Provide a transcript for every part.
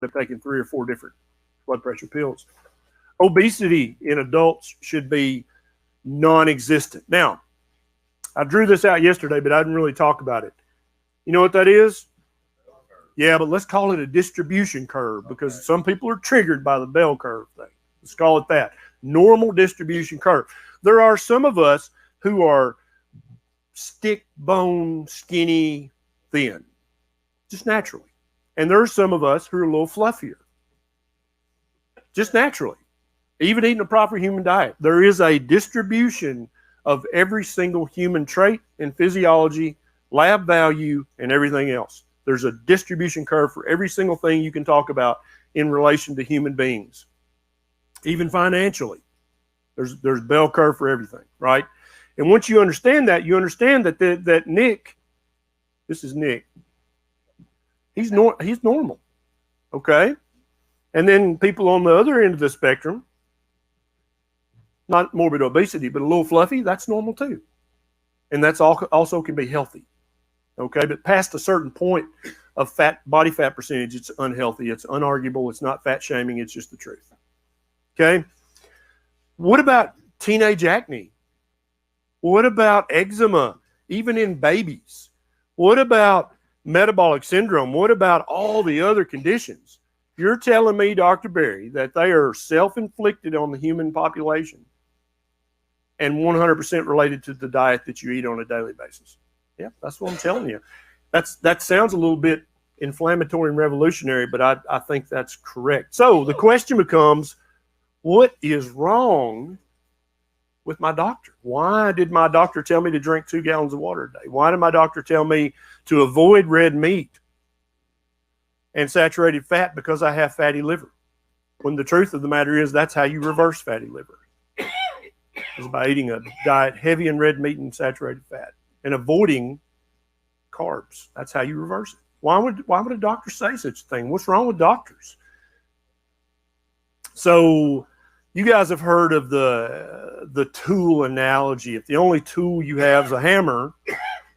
up taking 3 or 4 different blood pressure pills. Obesity in adults should be non-existent. Now, I drew this out yesterday, but I didn't really talk about it. You know what that is? Yeah, but let's call it a distribution curve because some people are triggered by the bell curve thing. Let's call it that. Normal distribution curve. There are some of us who are stick bone, skinny, thin, just naturally. And there are some of us who are a little fluffier, just naturally. Even eating a proper human diet, there is a distribution of every single human trait and physiology, lab value, and everything else. There's a distribution curve for every single thing you can talk about in relation to human beings. Even financially, there's bell curve for everything, right? And once you understand that, that Nick, this is Nick, he's normal, okay? And then people on the other end of the spectrum, not morbid obesity, but a little fluffy, that's normal too. And that's also can be healthy, okay? But past a certain point of body fat percentage, it's unhealthy. It's unarguable. It's not fat shaming. It's just the truth, okay? What about teenage acne? What about eczema, even in babies? What about metabolic syndrome? What about all the other conditions? You're telling me, Dr. Berry, that they are self-inflicted on the human population and 100% related to the diet that you eat on a daily basis. Yeah, that's what I'm telling you. That sounds a little bit inflammatory and revolutionary, but I think that's correct. So the question becomes, what is wrong with my doctor? Why did my doctor tell me to drink 2 gallons of water a day? Why did my doctor tell me to avoid red meat and saturated fat because I have fatty liver? When the truth of the matter is that's how you reverse fatty liver, is by eating a diet heavy in red meat and saturated fat and avoiding carbs. That's how you reverse it. Why would a doctor say such a thing? What's wrong with doctors? So you guys have heard of the tool analogy. If the only tool you have is a hammer,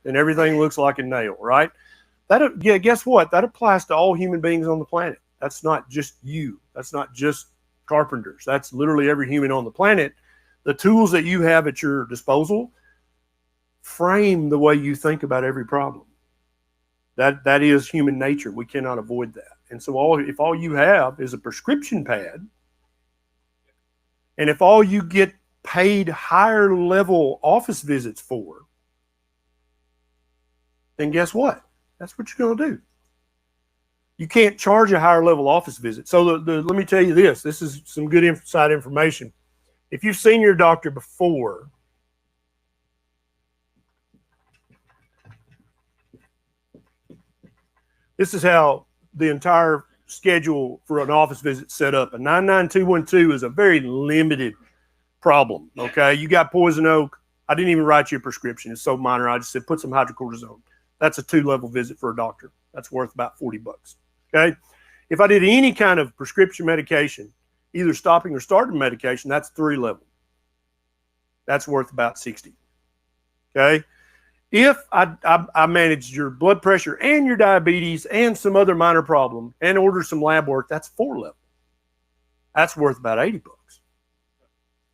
then everything looks like a nail, right? Guess what? That applies to all human beings on the planet. That's not just you. That's not just carpenters. That's literally every human on the planet. The tools that you have at your disposal frame the way you think about every problem. That is human nature. We cannot avoid that. And so if all you have is a prescription pad, and if all you get paid higher level office visits for, then guess what? That's what you're going to do. You can't charge a higher level office visit. So let me tell you this. This is some good inside information. If you've seen your doctor before, this is how the entire schedule for an office visit set up. A 99212 is a very limited problem, okay? You got poison oak. I didn't even write you a prescription. It's so minor. I just said put some hydrocortisone. That's a 2-level visit for a doctor. That's worth about $40, okay? If I did any kind of prescription medication, either stopping or starting medication, that's 3-level. That's worth about $60, okay? If I managed your blood pressure and your diabetes and some other minor problem and order some lab work, that's 4-level. That's worth about $80,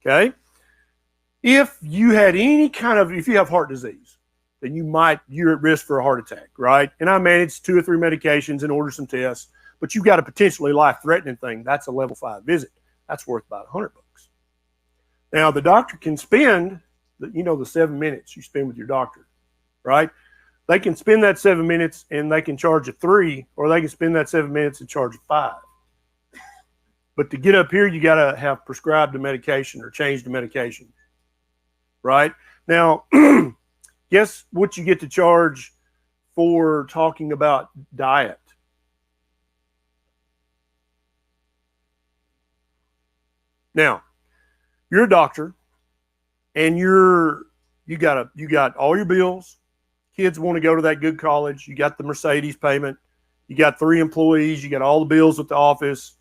okay? If you had if you have heart disease, then you're at risk for a heart attack, right? And I managed 2 or 3 medications and ordered some tests, but you've got a potentially life-threatening thing. That's a level 5 visit. That's worth about $100. Now, the doctor can spend, the 7 minutes you spend with your doctor, right? They can spend that 7 minutes and they can charge a $3, or they can spend that 7 minutes and charge a $5. But to get up here, you got to have prescribed a medication or changed the medication, right? Now, guess what you get to charge for talking about diet? Now, you're a doctor, and you got all your bills. Kids want to go to that good college. You got the Mercedes payment. You got 3 employees. You got all the bills with the office.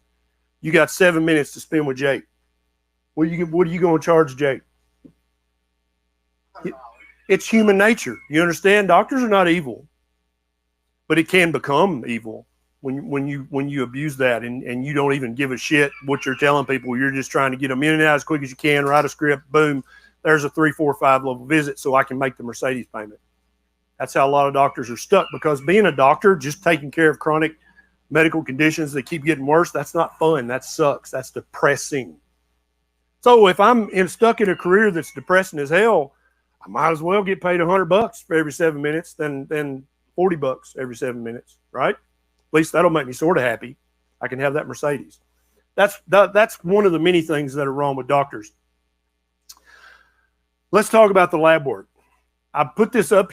You got 7 minutes to spend with Jake. What are you going to charge Jake? It's human nature. You understand? Doctors are not evil, but it can become evil when you abuse that and you don't even give a shit what you're telling people. You're just trying to get them in and out as quick as you can, write a script, boom, there's a 3, 4, 5 level visit so I can make the Mercedes payment. That's how a lot of doctors are stuck, because being a doctor, just taking care of chronic medical conditions that keep getting worse, that's not fun. That sucks. That's depressing. So if I'm stuck in a career that's depressing as hell, I might as well get paid $100 for every 7 minutes than $40 every 7 minutes, right? At least that'll make me sort of happy. I can have that Mercedes. That's one of the many things that are wrong with doctors. Let's talk about the lab work. I put this up